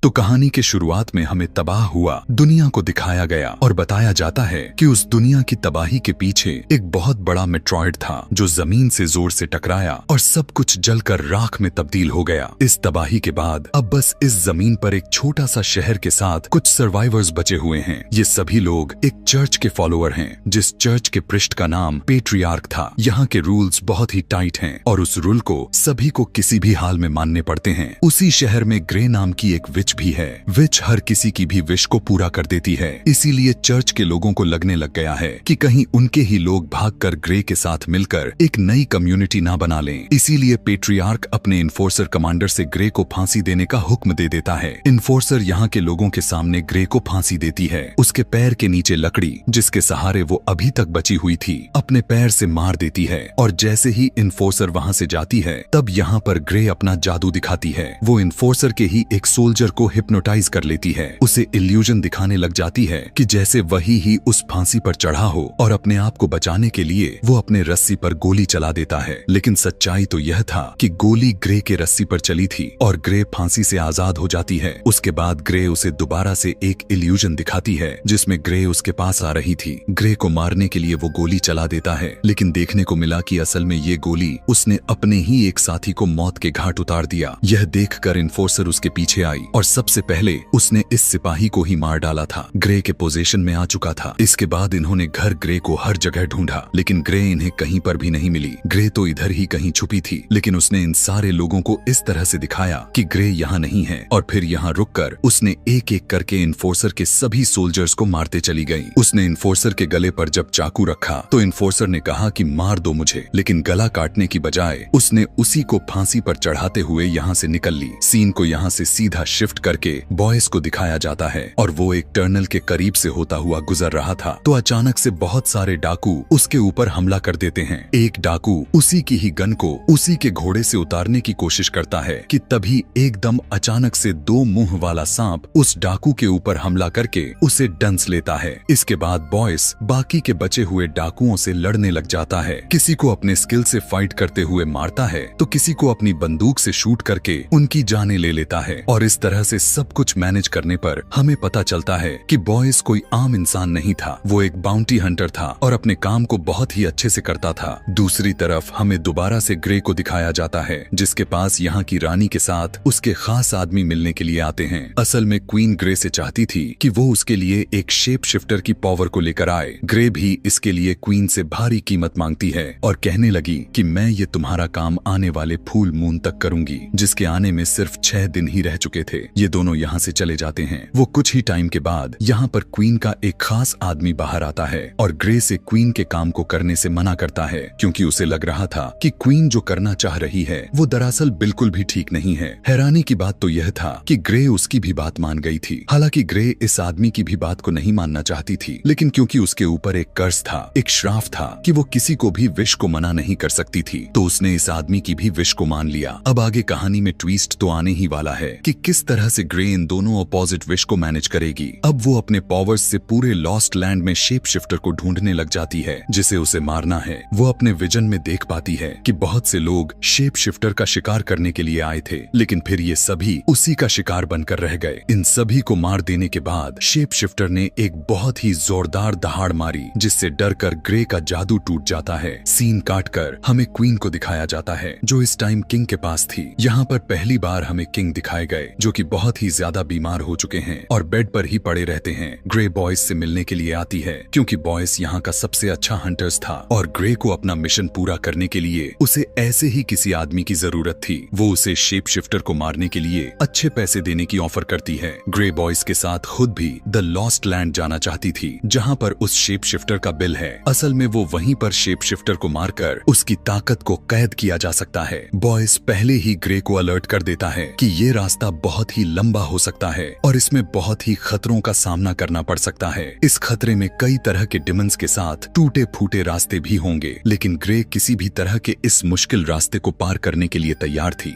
तो कहानी के शुरुआत में हमें तबाह हुआ दुनिया को दिखाया गया और बताया जाता है कि उस दुनिया की तबाही के पीछे एक बहुत बड़ा मेट्रॉइड था जो जमीन से जोर से टकराया और सब कुछ जलकर राख में तब्दील हो गया। इस तबाही के बाद अब बस इस जमीन पर एक छोटा सा शहर के साथ कुछ सर्वाइवर्स बचे हुए हैं। ये सभी लोग एक चर्च के फॉलोअर हैं, जिस चर्च के पृष्ठ का नाम पेट्रियार्क था। यहाँ के रूल्स बहुत ही टाइट हैं और उस रूल को सभी को किसी भी हाल में मानने पड़ते हैं। उसी शहर में ग्रे नाम की एक विच भी है। विच हर किसी की भी विश को पूरा कर देती है, इसीलिए चर्च के लोगों को लगने लग गया है कि कहीं उनके ही लोग भागकर ग्रे के साथ मिलकर एक नई कम्युनिटी ना बना लें। इसीलिए पेट्रियार्क अपने इन्फोर्सर कमांडर से ग्रे को फांसी देने का हुक्म दे देता है। इन्फोर्सर यहाँ के लोगों के सामने ग्रे को फांसी देती है। उसके पैर के नीचे लकड़ी, जिसके सहारे वो अभी तक बची हुई थी, अपने पैर से मार देती है और जैसे ही इन्फोर्सर वहाँ से जाती है तब यहाँ पर ग्रे अपना जादू दिखाती है। वो इन्फोर्सर के ही एक सोल्जर को हिप्नोटाइज कर लेती है। उसे इल्यूजन दिखाने लग जाती है कि जैसे वही ही उस फांसी पर चढ़ा हो और अपने आप को बचाने के लिए वो अपने रस्सी पर गोली चला देता है। लेकिन सच्चाई तो यह था कि गोली ग्रे के रस्सी पर चली थी और ग्रे फांसी से आजाद हो जाती है। उसके बाद ग्रे उसे दोबारा से एक इल्यूजन दिखाती है जिसमें ग्रे उसके पास आ रही थी। ग्रे को मारने के लिए वो गोली चला देता है, लेकिन देखने को मिला कि असल में ये गोली उसने अपने ही एक साथी को मौत के घाट उतार दिया। यह देखकर इन्फोर्सर उसके पीछे आई और सबसे पहले उसने इस सिपाही को ही मार डाला था। ग्रे के पोजीशन में आ चुका था। इसके बाद इन्होंने घर ग्रे को हर जगह ढूंढा, लेकिन ग्रे इन्हें कहीं पर भी नहीं मिली। ग्रे तो इधर ही कहीं छुपी थी, लेकिन उसने इन सारे लोगों को इस तरह से दिखाया कि ग्रे यहाँ नहीं है और फिर यहाँ रुककर उसने एक एक करके इन्फोर्सर के सभी सोल्जर्स को मारते चली गई। उसने इन्फोर्सर के गले पर जब चाकू रखा तो इन्फोर्सर ने कहा कि मार दो मुझे, लेकिन गला काटने की बजाय उसने उसी को फांसी पर चढ़ाते हुए यहाँ से निकल ली। सीन को यहाँ से सीधा शिफ्ट करके बॉयज को दिखाया जाता है और वो एक टर्नल के करीब से होता हुआ गुजर रहा था तो अचानक से बहुत सारे डाकू उसके ऊपर हमला कर देते हैं। एक डाकू उसी की ही गन को उसी के घोड़े से उतारने की कोशिश करता है कि तभी एकदम अचानक से दो मुंह वाला सांप उस डाकू के ऊपर हमला करके उसे डंस लेता है। इसके बाद बॉयस बाकी के बचे हुए डाकुओं से लड़ने लग जाता है। किसी को अपने स्किल से फाइट करते हुए मारता है तो किसी को अपनी बंदूक से शूट करके उनकी जानें ले लेता है। और इस तरह से सब कुछ मैनेज करने पर हमें पता चलता है कि बॉयस कोई आम इंसान नहीं था, वो एक बाउंटी हंटर था और अपने काम को बहुत ही अच्छे से करता था। दूसरी तरफ हमें दोबारा से ग्रे को दिखाया जाता है, जिसके पास यहाँ की रानी के साथ उसके खास आदमी मिलने के लिए आते हैं। असल में क्वीन ग्रे से चाहती थी कि वो उसके लिए एक शेप शिफ्टर की पावर को लेकर आए। ग्रे भी इसके लिए क्वीन से भारी कीमत मांगती है और कहने लगी कि मैं ये तुम्हारा काम आने वाले फुल मून तक करूंगी, जिसके आने में सिर्फ 6 दिन ही रह चुके थे। ये दोनों यहाँ से चले जाते हैं। वो कुछ ही टाइम के बाद यहाँ पर क्वीन का एक खास आदमी बाहर आता है और ग्रे से क्वीन के काम को करने से मना करता है, क्योंकि उसे लग रहा था कि क्वीन जो करना चाह रही है वो दरअसल बिल्कुल भी ठीक नहीं है। हैरानी की बात तो यह था कि ग्रे उसकी भी बात मान गई थी। हालांकि ग्रे इस आदमी की भी बात को नहीं मानना चाहती थी, लेकिन क्योंकि उसके ऊपर एक कर्ज था, एक श्राप था कि वो किसी को भी विश को मना नहीं कर सकती थी, तो उसने इस आदमी की भी विश को मान लिया। अब आगे कहानी में ट्विस्ट तो आने ही वाला है कि किस तरह से ग्रे इन दोनों अपोजिट विश को मैनेज करेगी। अब वो अपने पावर्स से पूरे लॉस्ट लैंड में शेप शिफ्टर को ढूंढने लग जाती है जिसे उसे मारना है। वो अपने विजन में देख पाती है कि बहुत से लोग शेप शिफ्टर का शिकार करने के लिए आए थे, लेकिन फिर ये सभी उसी का शिकार बनकर रह गए। इन सभी को मार देने के बाद शेप शिफ्टर ने एक बहुत ही जोरदार दहाड़ मारी, जिससे डरकर ग्रे का जादू टूट जाता है। सीन काटकर हमें क्वीन को दिखाया जाता है जो इस टाइम किंग के पास थी। यहाँ पर पहली बार हमें किंग दिखाए गए जो कि बहुत ही ज्यादा बीमार हो चुके हैं और बेड पर ही पड़े रहते हैं। ग्रे बॉयस से मिलने के लिए आती है क्योंकि बॉयस यहाँ का सबसे अच्छा हंटर्स था और ग्रे को अपना मिशन पूरा करने के लिए उसे ऐसे ही किसी आदमी की जरूरत थी। वो उसे शेप शिफ्टर को मारने के लिए अच्छे पैसे देने की ऑफर करती है। ग्रे बॉयस के साथ खुद भी द लॉस्ट लैंड जाना चाहती थी, जहाँ पर उस शेप शिफ्टर का बिल है। असल में वो वहीं पर शेप शिफ्टर को मारकर उसकी ताकत को कैद किया जा सकता है। बॉयस पहले ही ग्रे को अलर्ट कर देता है कि ये रास्ता बहुत ही लंबा हो सकता है और इसमें बहुत ही खतरों का सामना करना पड़ सकता है। इस खतरे में कई तरह के डिमंस के साथ टूटे फूटे रास्ते भी होंगे, लेकिन ग्रे किसी भी तरह के इस मुश्किल रास्ते को पार करने के लिए तैयार थी।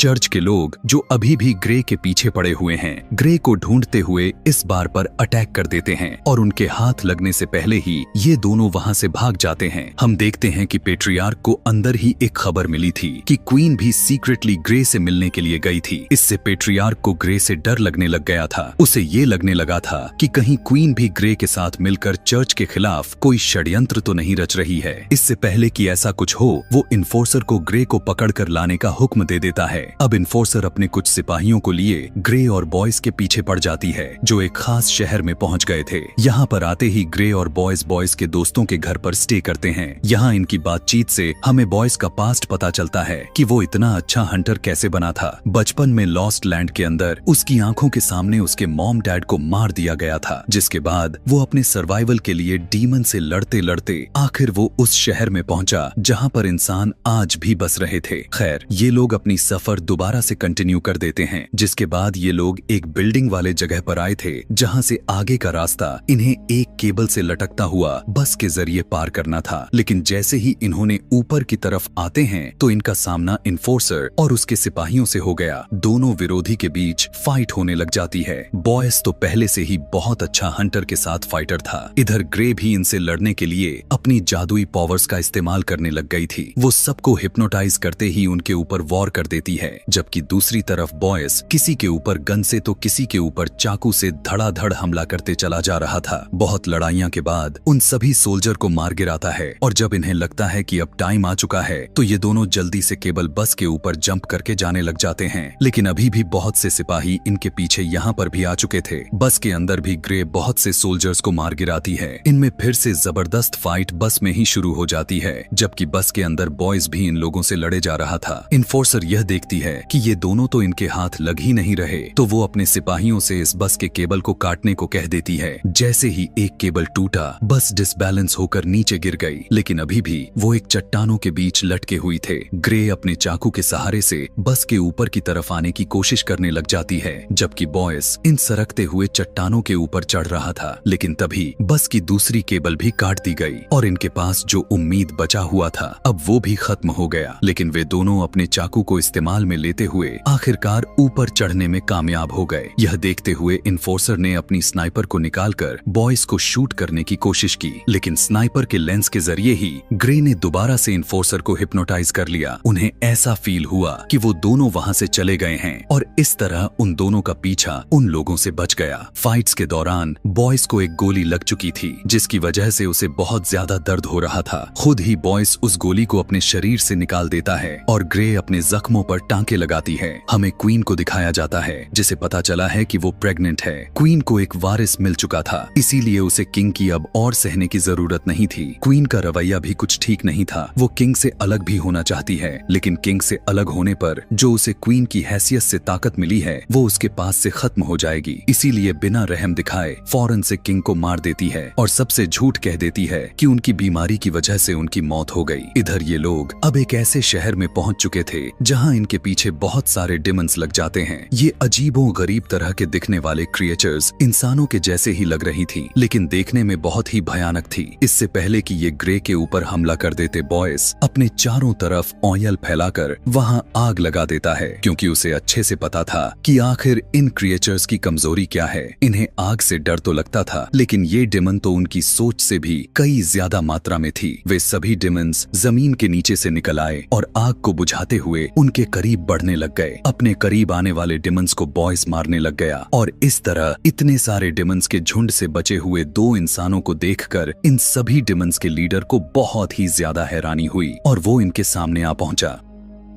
चर्च के लोग जो अभी भी ग्रे के पीछे पड़े हुए हैं, ग्रे को ढूंढते हुए इस बार पर अटैक कर देते हैं और उनके हाथ लगने से पहले ही ये दोनों वहां से भाग जाते हैं। हम देखते हैं कि पेट्रियार्क को अंदर ही एक खबर मिली थी कि क्वीन भी सीक्रेटली ग्रे से मिलने के लिए गई थी। इससे पेट्रियार्क को ग्रे से डर लगने लग गया था। उसे ये लगने लगा था कि कहीं क्वीन भी ग्रे के साथ मिलकर चर्च के खिलाफ कोई षड्यंत्र तो नहीं रच रही है। इससे पहले कि ऐसा कुछ हो, वो इन्फोर्सर को ग्रे को पकड़कर लाने का हुक्म दे देता है। अब इन्फोर्सर अपने कुछ सिपाहियों को लिए ग्रे और बॉयज के पीछे पड़ जाती है, जो एक खास शहर में पहुंच गए थे। यहाँ पर आते ही ग्रे और बॉयज के दोस्तों के घर पर स्टे करते हैं। यहाँ इनकी बातचीत से हमें बॉयज का पास्ट पता चलता है कि वो इतना अच्छा हंटर कैसे बना था। बचपन में लॉस्ट लैंड के अंदर उसकी आंखों के सामने उसके मॉम डैड को मार दिया गया था, जिसके बाद वो अपने सर्वाइवल के लिए डीमन से लड़ते लड़ते आखिर वो उस शहर में पहुंचा जहां पर इंसान आज भी बस रहे थे। खैर, ये लोग अपनी सफर दोबारा से कंटिन्यू कर देते हैं, जिसके बाद ये लोग एक बिल्डिंग वाले जगह पर आए थे जहां से आगे का रास्ता इन्हें एक केबल से लटकता हुआ बस के जरिए पार करना था। लेकिन जैसे ही इन्होंने ऊपर की तरफ आते हैं तो इनका सामना इन्फोर्सर और उसके सिपाहियों से हो गया। दोनों विरोधी के बीच फाइट होने लग जाती है। बॉयस तो पहले से ही बहुत अच्छा हंटर के साथ फाइटर था। इधर ग्रे भी इनसे लड़ने के लिए अपनी जादुई पावर्स का इस्तेमाल करने लग गई थी। वो सबको हिप्नोटाइज करते ही उनके ऊपर वॉर कर देती है, जबकि दूसरी तरफ बॉयस किसी के ऊपर गन से तो किसी के ऊपर चाकू से धड़ाधड़ हमला करते चला जा रहा था। बहुत लड़ाइयां के बाद उन सभी सोल्जर को मार गिराता है और जब इन्हें लगता है कि अब टाइम आ चुका है तो ये दोनों जल्दी से केबल बस के ऊपर जंप करके जाने लग जाते हैं। लेकिन अभी भी बहुत से सिपाही इनके पीछे यहाँ पर भी आ चुके थे। बस के अंदर भी ग्रे बहुत से सोल्जर्स को मार गिराती है। इनमें फिर से जबरदस्त फाइट बस में ही शुरू हो जाती है, जबकि बस के अंदर बॉयज भी इन लोगों से लड़े जा रहा था। इन्फोर्सर यह देखती है कि ये दोनों तो इनके हाथ लग ही नहीं रहे, तो वो अपने सिपाहियों से इस बस के केबल को काटने को कह देती है। जैसे ही एक केबल टूटा, बस डिसबैलेंस होकर नीचे गिर गई, लेकिन अभी भी वो एक चट्टानों के बीच लटके हुई थे। ग्रे अपने चाकू के सहारे से बस के ऊपर की तरफ आने की कोशिश करने लग जाती है, जबकि बॉयस इन सरकते हुए चट्टानों के ऊपर चढ़ रहा था। लेकिन तभी बस की दूसरी केबल भी काट दी गई और इनके पास जो उम्मीद बचा हुआ था अब वो भी खत्म हो गया। लेकिन वे दोनों अपने चाकू को इस्तेमाल में लेते हुए आखिरकार ऊपर चढ़ने में कामयाब हो गए। यह देखते हुए इन्फोर्सर ने अपनी स्नाइपर को निकालकर बॉयज को शूट करने की कोशिश की, लेकिन स्नाइपर के लेंस के जरिए ही ग्रे ने दोबारा से इन्फोर्सर को हिप्नोटाइज कर लिया। उन्हें ऐसा फील हुआ कि वो दोनों वहां से चले गए हैं और इस तरह उन दोनों का पीछा उन लोगों से बच गया। फाइट्स के दौरान बॉयज को एक गोली लग चुकी थी, जिसकी वजह से उसे बहुत ज्यादा दर्द हो रहा था। खुद ही बॉयज उस गोली को अपने शरीर से निकाल देता है और ग्रे अपने जख्मों पर टांके लगाती है। हमें क्वीन को दिखाया जाता है, जिसे पता चला है कि वो प्रेग्नेंट है। क्वीन को एक वारिस मिल चुका था, इसीलिए उसे किंग की अब और सहने की जरूरत नहीं थी। क्वीन का रवैया भी कुछ ठीक नहीं था। वो किंग से अलग भी होना चाहती है, लेकिन किंग से अलग होने पर जो उसे क्वीन की हैसियत से ताकत मिली है वो उसके पास से खत्म हो जाएगी। इसीलिए बिना रहम दिखाए फौरन से किंग को मार देती है और सबसे झूठ कह देती है कि उनकी बीमारी की वजह से उनकी मौत हो गई। इधर ये लोग अब एक ऐसे शहर में पहुंच चुके थे जहां इनके पीछे बहुत सारे डिमंस लग जाते हैं। ये अजीबो गरीब तरह के दिखने वाले क्रिएचर्स इंसानों के जैसे ही लग रही थी, लेकिन देखने में बहुत ही भयानक थी। इससे पहले कि ये ग्रे के ऊपर हमला कर देते, बॉयस अपने चारों तरफ ऑयल फैलाकर वहां आग लगा देता है, क्योंकि उसे अच्छे से पता था कि आखिर इन क्रिएचर्स की कमजोरी क्या है। इन्हें आग से डर तो लगता था, लेकिन ये डिमन तो उनकी सोच से भी कई ज्यादा मात्रा में थी। वे सभी डिमंस जमीन के नीचे से निकल आए और आग को बुझाते हुए उनके करीब बढ़ने लग गए। अपने करीब आने वाले डिमंस को बॉयस मारने लग गया और इस तरह इतने सारे डिमंस के झुंड से बचे हुए दो इंसानों को देखकर इन सभी डिमंस के लीडर को बहुत ही ज्यादा हैरानी हुई और वो इनके सामने आ पहुंचा।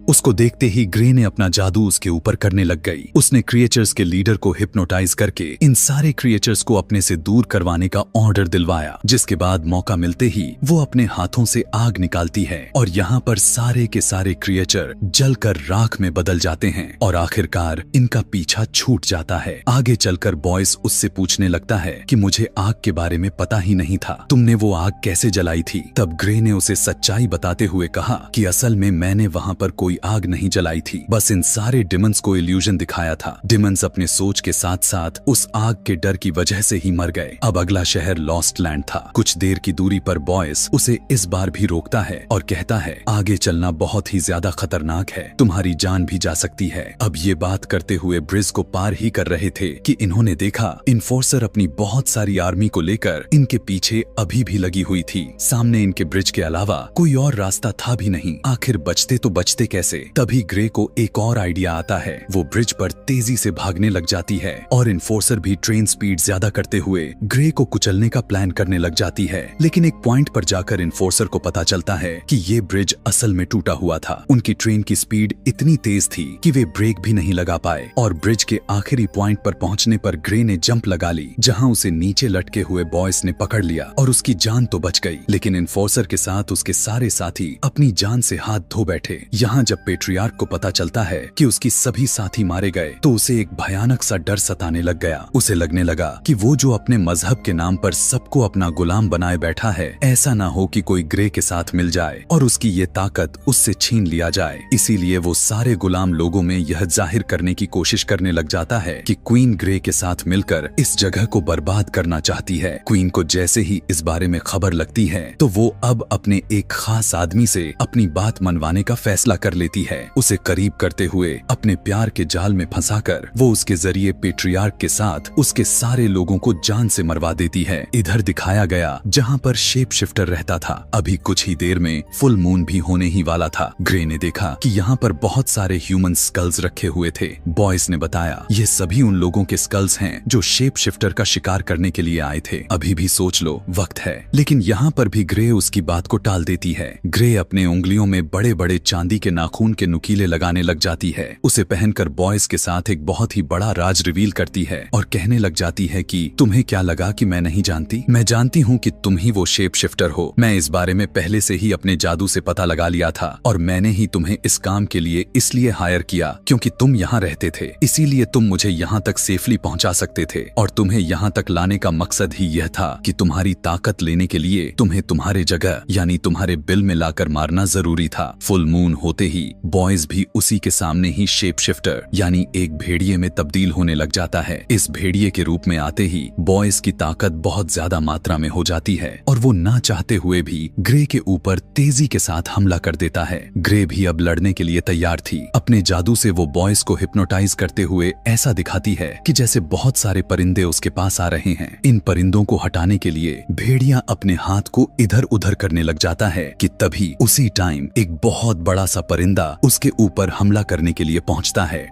उसको देखते ही ग्रे ने अपना जादू उसके ऊपर करने लग गई। उसने क्रिएचर्स के लीडर को हिप्नोटाइज करके इन सारे क्रिएचर्स को अपने से दूर करवाने का ऑर्डर दिलवाया, जिसके बाद मौका मिलते ही वो अपने हाथों से आग निकालती है और यहाँ पर सारे के सारे क्रिएचर जलकर राख में बदल जाते हैं और आखिरकार इनका पीछा छूट जाता है। आगे चलकर बॉयस उससे पूछने लगता है कि मुझे आग के बारे में पता ही नहीं था, तुमने वो आग कैसे जलाई थी? तब ग्रे ने उसे सच्चाई बताते हुए कहा कि असल में मैंने वहाँ पर कोई आग नहीं जलाई थी, बस इन सारे डिमंस को इल्यूजन दिखाया था। डिमंस अपने सोच के साथ साथ उस आग के डर की वजह से ही मर गए। अब अगला शहर लॉस्ट लैंड था। कुछ देर की दूरी पर बॉयस उसे इस बार भी रोकता है और कहता है, आगे चलना बहुत ही ज्यादा खतरनाक है, तुम्हारी जान भी जा सकती है। अब ये बात करते हुए ब्रिज को पार ही कर रहे थे कि इन्होंने देखा इन्फोर्सर अपनी बहुत सारी आर्मी को लेकर इनके पीछे अभी भी लगी हुई थी। सामने इनके ब्रिज के अलावा कोई और रास्ता था भी नहीं। आखिर बचते तो बचते कैसे? तभी ग्रे को एक और आइडिया आता है। वो ब्रिज पर तेजी से भागने लग जाती है और इन्फोर्सर भी ट्रेन स्पीड ज्यादा करते हुए ग्रे को कुचलने का प्लान करने लग जाती है। लेकिन एक पॉइंट पर जाकर इन्फोर्सर को पता चलता है कि ये ब्रिज असल में टूटा हुआ था। उनकी ट्रेन की स्पीड इतनी तेज थी कि वे ब्रेक भी नहीं लगा पाए और ब्रिज के आखिरी पॉइंट पर पहुंचने पर ग्रे ने जंप लगा ली, जहां उसे नीचे लटके हुए बॉयस ने पकड़ लिया और उसकी जान तो बच गई, लेकिन इन्फोर्सर के साथ उसके सारे साथी अपनी जान से हाथ धो बैठे। यहाँ जब पेट्रियार्क को पता चलता है कि उसकी सभी साथी मारे गए तो उसे एक भयानक सा डर सताने लग गया। उसे लगने लगा कि वो जो अपने मजहब के नाम पर सबको अपना गुलाम बनाए बैठा है, ऐसा ना हो कि कोई ग्रे के साथ मिल जाए और उसकी ये ताकत उससे छीन लिया जाए। इसीलिए वो सारे गुलाम लोगों में यह जाहिर करने की कोशिश करने लग जाता है कि क्वीन ग्रे के साथ मिलकर इस जगह को बर्बाद करना चाहती है। क्वीन को जैसे ही इस बारे में खबर लगती है तो वो अब अपने एक खास आदमी से अपनी बात मनवाने का फैसला कर लेती है। उसे करीब करते हुए अपने प्यार के जाल में फंसाकर वो उसके जरिए पेट्रियार्क के साथ उसके सारे लोगों को जान से मरवा देती है। इधर दिखाया गया जहाँ पर शेप शिफ्टर रहता था। अभी कुछ ही देर में फुल मून भी होने ही वाला था। ग्रे ने देखा कि यहाँ पर बहुत सारे ह्यूमन स्कल्स रखे हुए थे। बॉयस ने बताया ये सभी उन लोगों के स्कल्स हैं जो शेप शिफ्टर का शिकार करने के लिए आए थे। अभी भी सोच लो, वक्त है। लेकिन यहाँ पर भी ग्रे उसकी बात को टाल देती है। ग्रे अपने उंगलियों में बड़े बड़े चांदी के नाखून के नुकीले लगाने लग जाती है। उसे पहनकर बॉयस के साथ एक बहुत ही बड़ा राज रिवील करती है और कहने लग जाती है कि तुम्हें क्या लगा कि मैं नहीं जानती? मैं जानती हूँ कि तुम ही वो शेप शिफ्टर हो। मैं इस बारे में पहले से ही अपने जादू से पता लगा लिया था और मैंने ही तुम्हें इस काम के लिए इसलिए हायर किया क्योंकि तुम यहाँ रहते थे, इसीलिए तुम मुझे यहाँ तक सेफली पहुँचा सकते थे और तुम्हें यहाँ तक लाने का मकसद ही यह था कि तुम्हारी ताकत लेने के लिए तुम्हें तुम्हारे जगह यानी तुम्हारे बिल में लाकर मारना जरूरी था। फुल मून होते ही बॉयज भी उसी के सामने ही शेप शिफ्टर यानी एक भेड़िए में तब्दील होने लग जाता है। इस भेड़िए के रूप में आते ही बॉयज की ताकत बहुत ज्यादा मात्रा में हो जाती है और वो ना चाहते हुए भी ग्रे के ऊपर तेजी के साथ हमला कर देता है। ग्रे भी अब लड़ने के लिए तैयार थी। अपने जादू से वो बॉयज को हिप्नोटाइज करते हुए ऐसा दिखाती है कि जैसे बहुत सारे परिंदे उसके पास आ रहे हैं। इन परिंदों को हटाने के लिए भेड़िया अपने हाथ को इधर उधर करने लग जाता है कि तभी उसी टाइम एक बहुत बड़ा सा परिंदा उसके ऊपर हमला करने के लिए पहुंचता है।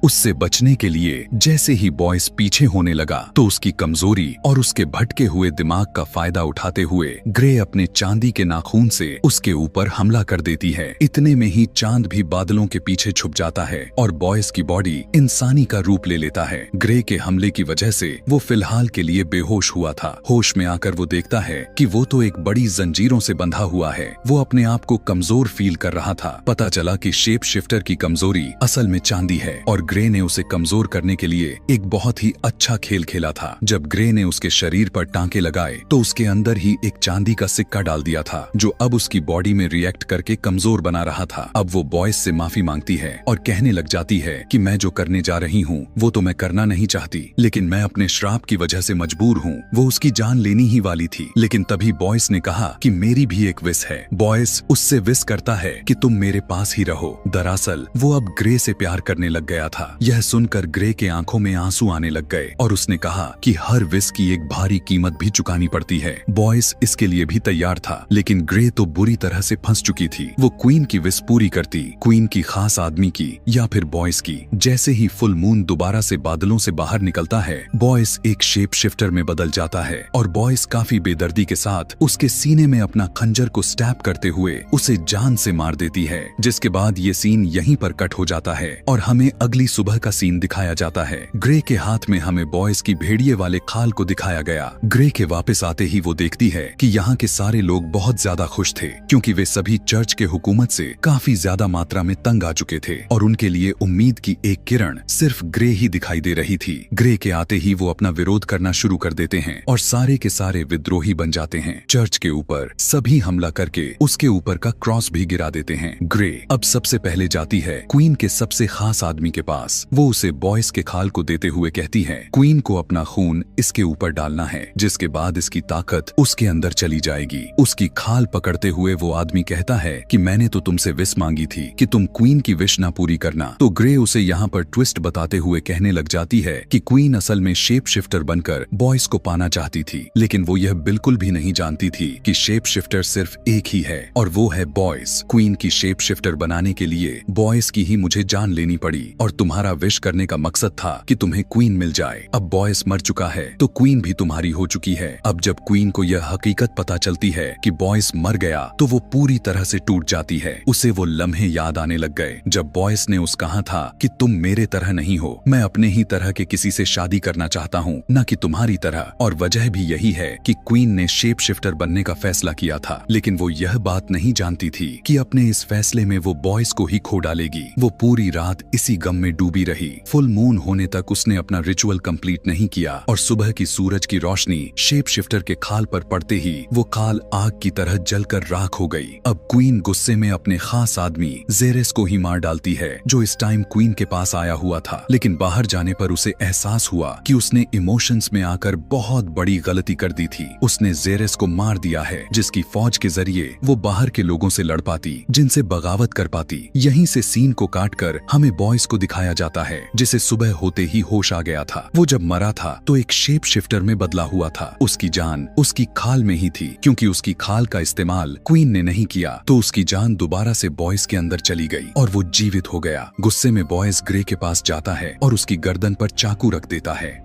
उससे बचने के लिए जैसे ही बॉयस पीछे होने लगा तो उसकी कमजोरी और उसके भटके हुए दिमाग का फायदा उठाते हुए ग्रे अपने चांदी के नाखून से उसके ऊपर हमला कर देती है। इतने में ही चांद भी बादलों के पीछे छुप जाता है और बॉयस की बॉडी इंसानी का रूप ले लेता है। ग्रे के हमले की वजह से वो फिलहाल के लिए बेहोश हुआ था। होश में आकर वो देखता है कि वो तो एक बड़ी जंजीरों से बंधा हुआ है। वो अपने आप को कमजोर फील कर रहा था। पता चला कि शेप शिफ्टर की कमजोरी असल में चांदी है और ग्रे ने उसे कमजोर करने के लिए एक बहुत ही अच्छा खेल खेला था। जब ग्रे ने उसके शरीर पर टांके लगाए तो उसके अंदर ही एक चांदी का सिक्का डाल दिया था जो अब उसकी बॉडी में रिएक्ट करके कमजोर बना रहा था। अब वो बॉयस से माफी मांगती है और कहने लग जाती है कि मैं जो करने जा रही हूँ वो तो मैं करना नहीं चाहती, लेकिन मैं अपने श्राप की वजह से मजबूर हूँ। वो उसकी जान लेनी ही वाली थी, लेकिन तभी बॉयस ने कहा कि मेरी भी एक विश है। बॉयस उससे विश करता है कि तुम मेरे पास ही रहो। दरअसल वो अब ग्रे से प्यार करने लग गया था। यह सुनकर ग्रे के आंखों में आंसू आने लग गए और उसने कहा कि हर विश की एक भारी कीमत भी चुकानी पड़ती है। बॉयस इसके लिए भी तैयार था, लेकिन ग्रे तो बुरी तरह से फंस चुकी थी। वो क्वीन की विश पूरी करती, क्वीन की खास आदमी की या फिर बॉयस की। जैसे ही फुल मून दोबारा से बादलों से बाहर निकलता है, बॉयस एक शेप शिफ्टर में बदल जाता है और बॉयस काफी बेदर्दी के साथ उसके सीने में अपना खंजर को स्टैब करते हुए उसे जान से मार देती है। जिसके बाद ये सीन यहीं पर कट हो जाता है और हमें अगली अगली सुबह का सीन दिखाया जाता है। ग्रे के हाथ में हमें बॉयज की भेड़िए वाले खाल को दिखाया गया। ग्रे के वापस आते ही वो देखती है कि यहाँ के सारे लोग बहुत ज्यादा खुश थे, क्योंकि वे सभी चर्च के हुकूमत से काफी ज्यादा मात्रा में तंग आ चुके थे और उनके लिए उम्मीद की एक किरण सिर्फ ग्रे ही दिखाई दे रही थी। ग्रे के आते ही वो अपना विरोध करना शुरू कर देते हैं और सारे के सारे विद्रोही बन जाते हैं। चर्च के ऊपर सभी हमला करके उसके ऊपर का क्रॉस भी गिरा देते हैं। ग्रे अब सबसे पहले जाती है क्वीन के सबसे खास आदमी के पास। वो उसे बॉयज के खाल को देते हुए कहती है क्वीन को अपना खून इसके ऊपर डालना है, जिसके बाद इसकी ताकत उसके अंदर चली जाएगी। उसकी खाल पकड़ते हुए वो आदमी कहता है कि मैंने तो तुमसे विश मांगी थी कि तुम क्वीन की विश ना पूरी करना। तो ग्रे उसे यहाँ पर ट्विस्ट बताते हुए कहने लग जाती है कि क्वीन असल में शेप शिफ्टर बनकर बॉयज को पाना चाहती थी, लेकिन वो यह बिल्कुल भी नहीं जानती थी कि शेप शिफ्टर सिर्फ एक ही है और वो है बॉयज। क्वीन की शेप शिफ्टर बनाने के लिए बॉयज की ही मुझे जान लेनी पड़ी और तुम्हारा विश करने का मकसद था कि तुम्हें क्वीन मिल जाए। अब बॉयज मर चुका है तो क्वीन भी तुम्हारी हो चुकी है। अब जब क्वीन को यह हकीकत पता चलती है कि बॉयज मर गया तो वो पूरी तरह से टूट जाती है। उसे वो लम्हे याद आने लग गए जब बॉयज ने उस कहा था कि तुम मेरे तरह नहीं हो, मैं अपने ही तरह के किसी से शादी करना चाहता हूँ, न कि तुम्हारी तरह। और वजह भी यही है कि क्वीन ने शेप शिफ्टर बनने का फैसला किया था, लेकिन वो यह बात नहीं जानती थी कि अपने इस फैसले में वो बॉयज को ही खो डालेगी। वो पूरी रात इसी गम में डूबी रही। फुल मून होने तक उसने अपना रिचुअल कंप्लीट नहीं किया और सुबह की सूरज की रोशनी शेप शिफ्टर के खाल पर पड़ते ही वो खाल आग की तरह जलकर राख हो गई। अब क्वीन गुस्से में अपने खास आदमी जेरेस को ही मार डालती है, जो इस टाइम क्वीन के पास आया हुआ था। लेकिन बाहर जाने पर उसे एहसास हुआ कि उसने इमोशंस में आकर बहुत बड़ी गलती कर दी थी। उसने जेरेस को मार दिया है, जिसकी फौज के जरिए वो बाहर के लोगों से लड़ पाती, जिनसे बगावत कर पाती। यहीं से सीन को काटकर हमें बॉयज को दिखाया जाता है, जिसे सुबह होते ही होश आ गया था। वो जब मरा था तो एक शेप शिफ्टर में बदला हुआ था। उसकी जान उसकी खाल में ही थी, क्योंकि उसकी खाल का इस्तेमाल क्वीन ने नहीं किया तो उसकी जान दोबारा से बॉयज के अंदर चली गई और वो जीवित हो गया। गुस्से में बॉयज ग्रे के पास जाता है और उसकी गर्दन पर चाकू रख देता है।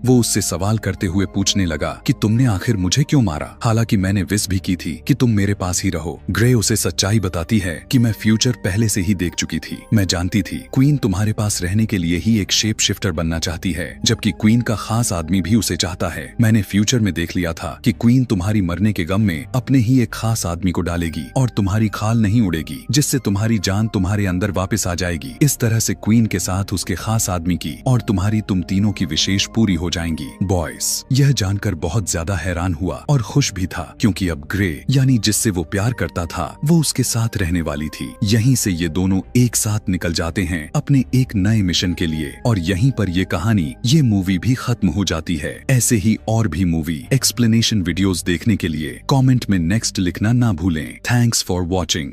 वो उससे सवाल करते हुए पूछने लगा कि तुमने आखिर मुझे क्यों मारा, हालांकि मैंने विश भी की थी कि तुम मेरे पास ही रहो। ग्रे उसे सच्चाई बताती है कि मैं फ्यूचर पहले से ही देख चुकी थी। मैं जानती थी क्वीन तुम्हारे पास रहने के लिए ही एक शेप शिफ्टर बनना चाहती है, जबकि क्वीन का खास आदमी भी उसे चाहता है। मैंने फ्यूचर में देख लिया था कि क्वीन तुम्हारी मरने के गम में अपने ही एक खास आदमी को डालेगी और तुम्हारी खाल नहीं उड़ेगी, जिससे तुम्हारी जान तुम्हारे अंदर वापस आ जाएगी। इस तरह से क्वीन के साथ उसके खास आदमी की और तुम्हारी तुम तीनों की विशेष पूरी हो जाएंगी। बॉयज यह जानकर बहुत ज्यादा हैरान हुआ और खुश भी था, क्योंकि अब ग्रे यानी जिससे वो प्यार करता था वो उसके साथ रहने वाली थी। यहीं से ये दोनों एक साथ निकल जाते हैं अपने एक नए मिशन के लिए और यहीं पर ये कहानी, ये मूवी भी खत्म हो जाती है। ऐसे ही और भी मूवी एक्सप्लेनेशन वीडियोस देखने के लिए कमेंट में नेक्स्ट लिखना ना भूलें। Thanks for watching.